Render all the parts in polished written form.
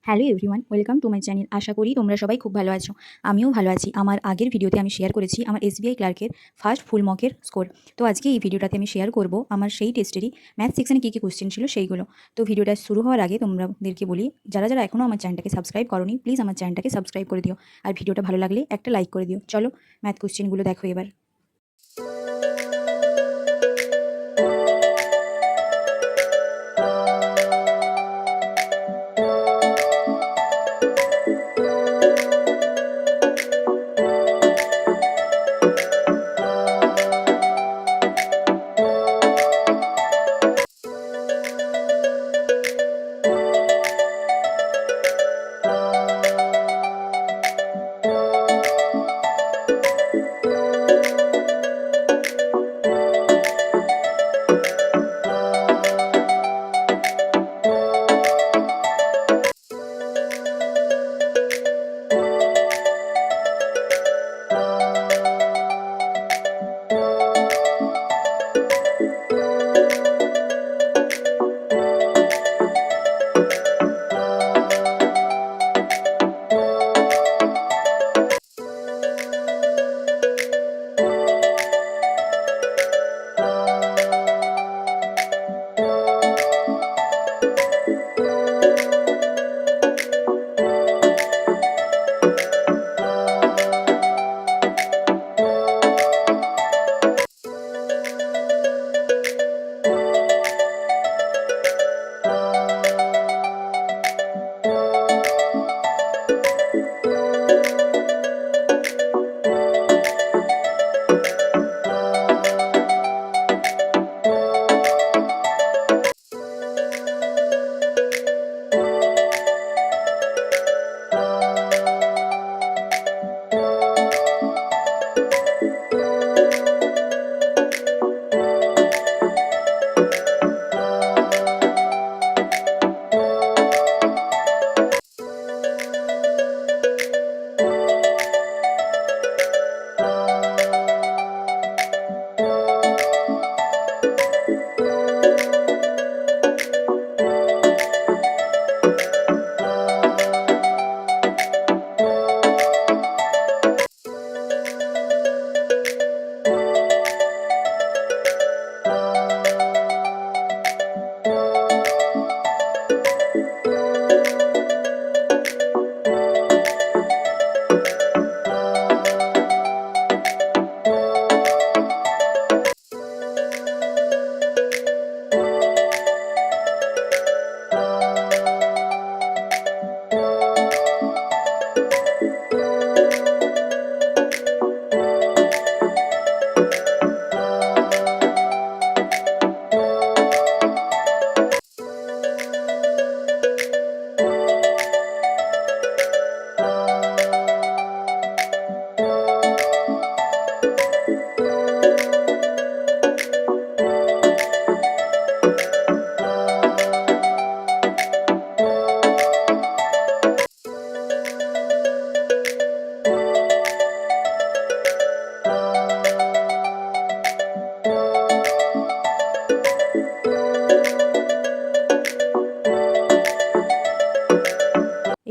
Hello everyone, welcome to my channel. আশা করি তোমরা সবাই খুব ভালো আছো। আমিও ভালো আছি। আমার আগের ভিডিওতে আমি শেয়ার করেছি আমার এসবিআই ক্লার্কের ফার্স্ট ফুল মকের স্কোর। তো আজকে এই ভিডিওটাতে আমি শেয়ার করব আমার সেই টেস্টেরই ম্যাথ সেকশনে কী কী কোশ্চেন ছিল সেইগুলো। তো ভিডিওটা শুরু হওয়ার আগে তোমাদেরকে বলি, যারা যারা এখনও আমার চ্যানেলটাকে সাবস্ক্রাইব করোনি, প্লিজ আমার চ্যানেলটাকে সাবস্ক্রাইব করে দিও। আর ভিডিওটা ভালো লাগলে একটা লাইক করে দিও। চলো ম্যাথ কোশ্চেনগুলো দেখো এবার।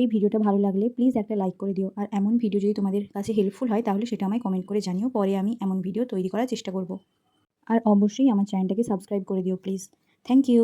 এই ভিডিওটা ভালো লাগলে প্লিজ একটা লাইক করে দিও। আর এমন ভিডিও যদি তোমাদের কাছে হেল্পফুল হয় তাহলে সেটা আমায় কমেন্ট করে জানিও, পরে আমি এমন ভিডিও তৈরি করার চেষ্টা করব। আর অবশ্যই আমার চ্যানেলটাকে সাবস্ক্রাইব করে দিও প্লিজ। Thank you.